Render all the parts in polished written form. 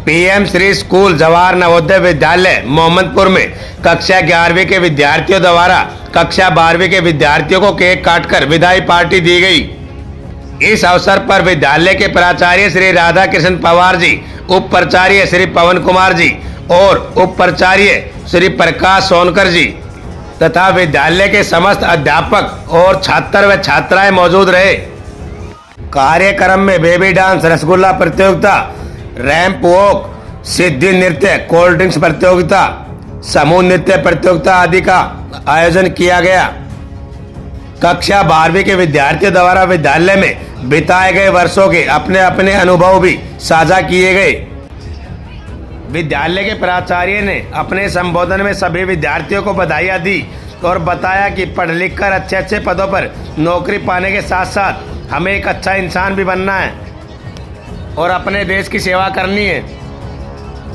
PM Shri school Jawahar Navodaya Vidyalaya Mohammadpur में कक्षा 11वीं के विद्यार्थियों द्वारा कक्षा 12वीं के विद्यार्थियों को केक काटकर विदाई पार्टी दी गई। इस अवसर पर विद्यालय के प्राचार्य श्री राधा कृष्ण पवार जी, उप प्राचार्य श्री पवन कुमार जी और उप प्राचार्य श्री प्रकाश सोनकर जी तथा विद्यालय के समस्त अध्यापक और छात्र व छात्राएं मौजूद रहे। कार्यक्रम में बेबी डांस, रसगुल्ला प्रतियोगिता, रैंप वॉक, सिद्धि नृत्य, कोल्ड ड्रिंक्स प्रतियोगिता, समूह नृत्य प्रतियोगिता आदि का आयोजन किया गया। कक्षा 12वीं के विद्यार्थियों द्वारा विद्यालय में बिताए गए वर्षों के अपने अपने अनुभव भी साझा किए गए। विद्यालय के प्राचार्य ने अपने संबोधन में सभी विद्यार्थियों को बधाइयां दी और बताया कि पढ़ लिख कर अच्छे अच्छे पदों पर नौकरी पाने के साथ साथ हमें एक अच्छा इंसान भी बनना है और अपने देश की सेवा करनी है।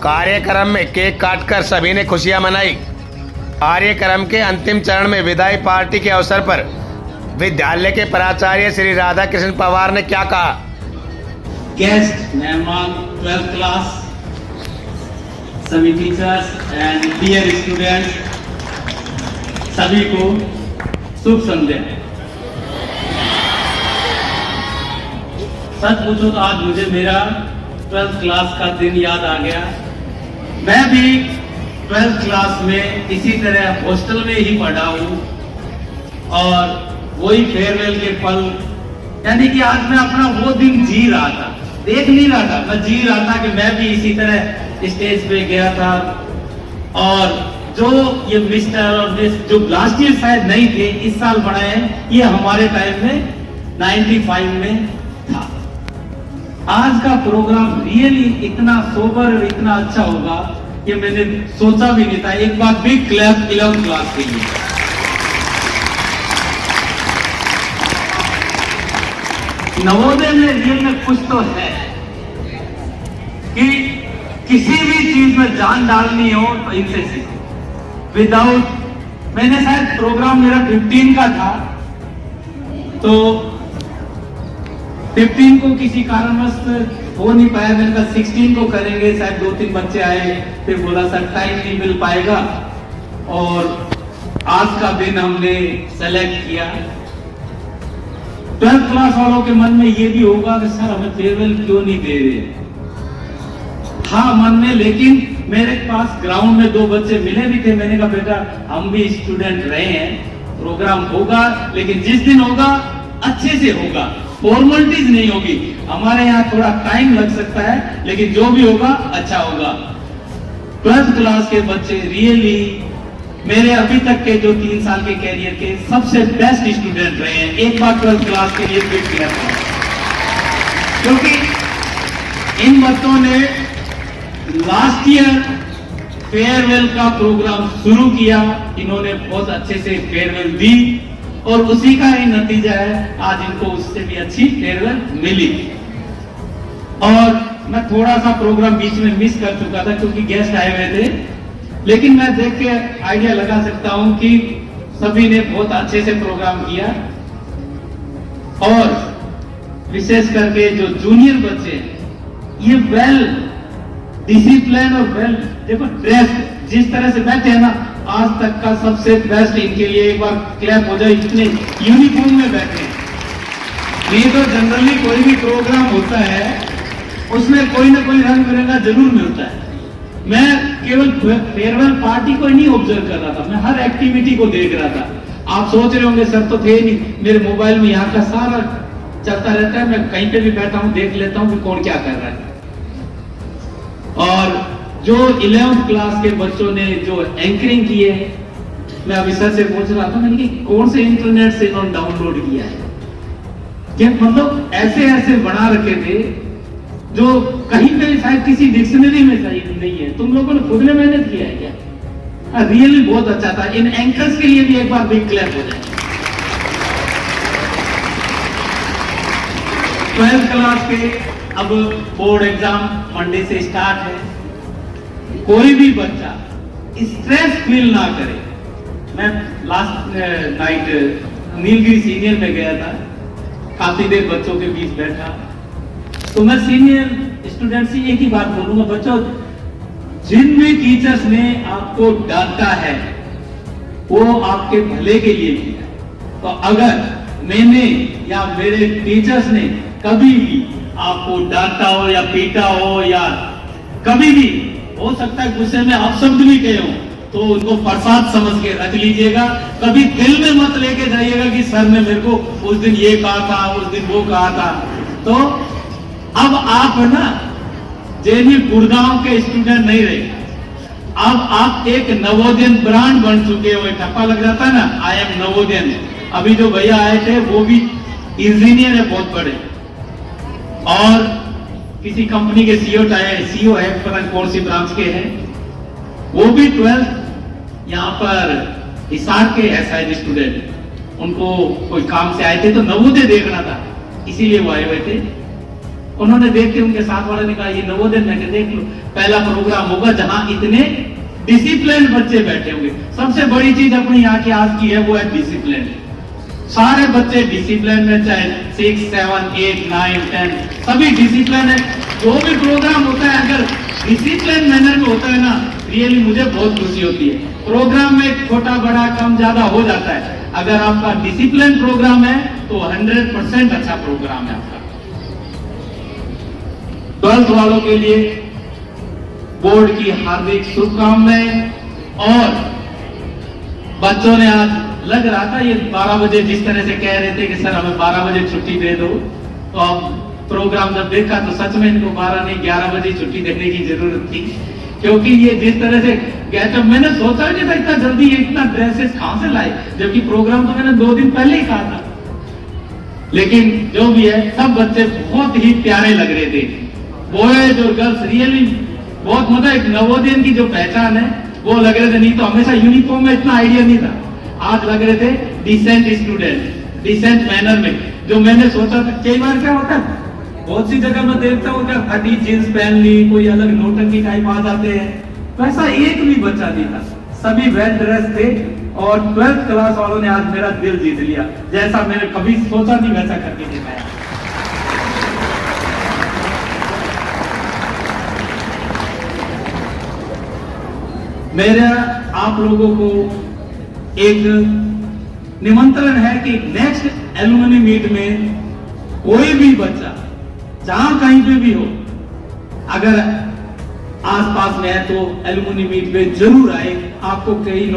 कार्यक्रम में केक काटकर सभी ने खुशियां मनाई। कार्यक्रम के अंतिम चरण में विदाई पार्टी के अवसर पर विद्यालय के प्राचार्य श्री राधा कृष्ण पवार ने क्या कहा? गेस्ट मेहमान 12th क्लास, सभी टीचर्स एंड डियर स्टूडेंट्स, सभी को शुभ संध्या। सच पूछो तो आज मुझे मेरा 12th क्लास का दिन याद आ गया। मैं भी 12th क्लास में इसी तरह हॉस्टल में ही पढ़ा हूँ और वही फेयरवेल के पल, यानी कि आज मैं अपना वो दिन जी रहा था, देख नहीं रहा था, मैं जी रहा था कि मैं भी इसी तरह स्टेज पे गया था। और जो ये मिस्टर और मिस जो लास्ट ईयर शायद नहीं थे, इस साल बनाए हैं, ये हमारे टाइम में 95 में था। आज का प्रोग्राम रियली इतना सोबर और इतना अच्छा होगा कि मैंने सोचा भी नहीं था। एक बार बिग क्लैप 11th क्लास के लिए। नवोदय में रियल में कुछ तो है कि किसी भी चीज में जान डालनी हो तो इनसे सीखो। विदाउट, मैंने शायद प्रोग्राम मेरा 15 का था, तो 15 को किसी कारणवश हो नहीं पाया। मैंने कहा 16 को करेंगे, शायद 2-3 बच्चे आए, फिर बोला सर टाइम नहीं मिल पाएगा और आज का दिन हमने सेलेक्ट किया। 12th क्लास वालों के मन में ये भी होगा कि सर हमें फेयरवेल क्यों नहीं दे रहे। हाँ मन में, लेकिन मेरे पास ग्राउंड में 2 बच्चे मिले भी थे। मैंने कहा बेटा हम भी स्टूडेंट रहे हैं, प्रोग्राम होगा लेकिन जिस दिन होगा अच्छे से होगा, फॉर्मेलिटीज नहीं होगी। हमारे यहाँ थोड़ा टाइम लग सकता है लेकिन जो भी होगा अच्छा होगा। 12th क्लास के बच्चे रियली मेरे अभी तक के जो 3 साल के कैरियर के सबसे बेस्ट स्टूडेंट रहे हैं। एक बार 12th क्लास के लिए फिट किया था, क्योंकि इन बच्चों ने लास्ट ईयर फेयरवेल का प्रोग्राम शुरू किया, इन्होंने बहुत अच्छे से फेयरवेल दी और उसी का ही नतीजा है आज इनको उससे भी अच्छी फेयरवेल मिली। और मैं थोड़ा सा प्रोग्राम बीच में मिस कर चुका था क्योंकि गेस्ट आए हुए थे, लेकिन मैं देख के आइडिया लगा सकता हूं कि सभी ने बहुत अच्छे से प्रोग्राम किया। और विशेष करके जो जूनियर बच्चे ये वेल डिसिप्लिन और वेल देखो ड्रेस जिस तरह से बैठे हैं ना, आज तक का सबसे बेस्ट इनके लिए एक बार क्लैप हो जाए। इतने यूनिफॉर्म में बैठे हैं। नहीं तो जनरली कोई भी प्रोग्राम होता है उसमें कोई ना कोई रंग बिरंगा जरूर मिलता है। मैं केवल फेयरवेल पार्टी को ही नहीं ऑब्जर्व कर रहा था, मैं हर एक्टिविटी को देख रहा था। आप सोच रहे होंगे सर तो थे नहीं, मेरे मोबाइल में यहाँ का सारा चलता रहता है, मैं कहीं पे भी बैठा हूँ देख लेता हूँ कि कौन क्या कर रहा है। और जो 11th क्लास के बच्चों ने जो एंकरिंग की है, मैं अभी सर से पूछ रहा था मैंने कि कौन से इंटरनेट से इन्होंने डाउनलोड किया है। क्या मतलब ऐसे ऐसे बना रखे थे जो कहीं पे शायद किसी डिक्शनरी में सही नहीं है। तुम लोगों ने खुद ने मेहनत किया है क्या? रियली बहुत अच्छा था। इन एंकर्स के लिए भी एक बार बिग क्लैप हो जाए। 12th क्लास के अब बोर्ड एग्जाम मंडे से स्टार्ट है। कोई भी बच्चा स्ट्रेस फील ना करे। मैं लास्ट नाइट नीलगिरी सीनियर में गया था, काफी देर बच्चों के बीच बैठा, तो मैं सीनियर स्टूडेंट से एक ही बात बोलूंगा, बच्चों जिन भी टीचर्स ने आपको डांटा है वो आपके भले के लिए किया। तो अगर मैंने या मेरे टीचर्स ने कभी भी आपको डांटा हो या पीटा हो या कभी भी हो सकता है गुस्से में आप शब्द भी कहे हो, तो उनको प्रसाद समझ के रख लीजिएगा। कभी दिल में मत लेके जाइएगा कि सर ने मेरे को उस दिन ये कहा था, उस दिन वो कहा था। तो अब आप ना जेएनयू गुड़गांव के स्टूडेंट नहीं रहे, अब आप एक नवोदयन ब्रांड बन चुके हो। ठप्पा लग जाता है ना, आई एम नवोदयन। अभी जो भैया आए थे वो भी इंजीनियर है बहुत बड़े, और किसी कंपनी के सीईओ है, पता नहीं कौन सी ब्रांच के हैं, वो भी 12th यहाँ पर हिसार के एसआई स्टूडेंट, उनको कोई काम से आए थे तो नवोदय देखना था, इसीलिए वो आए हुए थे। उन्होंने देख के उनके साथ वाले ने कहा ये नवोदय, मैं देख लो पहला प्रोग्राम होगा जहां इतने डिसिप्लिन बच्चे बैठे होंगे। सबसे बड़ी चीज अपनी यहाँ की आज की है वो है डिसिप्लिन। सारे बच्चे डिसिप्लिन में, चाहे 6, 7, 8, 9, 10 सभी डिसिप्लिन है। जो भी प्रोग्राम होता है अगर डिसिप्लिन मैनर में होता है ना, रियली मुझे बहुत खुशी होती है। प्रोग्राम में छोटा बड़ा कम ज्यादा हो जाता है, अगर आपका डिसिप्लिन प्रोग्राम है तो 100% अच्छा प्रोग्राम है आपका। 12th वालों के लिए बोर्ड की हार्दिक शुभकामनाएं। और बच्चों ने आज लग रहा था ये 12 बजे जिस तरह से कह रहे थे कि सर हमें 12 बजे छुट्टी दे दो, तो अब प्रोग्राम जब देखा तो सच में इनको 12 नहीं 11 बजे छुट्टी देने की जरूरत थी, क्योंकि ये जिस तरह से गया, मैंने सोचा नहीं था इतना जल्दी ये इतना ड्रेसेस कहां से लाए, जबकि प्रोग्राम तो मैंने 2 दिन पहले ही कहा था। लेकिन जो भी है सब बच्चे बहुत ही प्यारे लग रहे थे, बॉयज और गर्ल्स, रियली बहुत मजा। एक नवोदयन की जो पहचान है वो लग रहे थे, नहीं तो हमेशा यूनिफॉर्म में इतना आइडिया नहीं था, आज लग रहे थे डिसेंट स्टूडेंट, डिसेंट मैनर में। जो मैंने सोचा था, कई बार क्या होता है बहुत सी जगह मैं देखता हूँ क्या फटी जींस पहन ली, कोई अलग नोटंकी टाइप आ जाते हैं, तो ऐसा एक भी बच्चा नहीं था, सभी वेल ड्रेस थे। और 12th क्लास वालों ने आज मेरा दिल जीत लिया, जैसा मैंने कभी सोचा नहीं वैसा करके दिखाया। मेरा आप लोगों को एक निमंत्रण है कि नेक्स्ट एलुमनी मीट में कोई भी बच्चा जहां कहीं पे भी हो, अगर आसपास में है तो एलुमनी मीट पे जरूर आए। आपको कई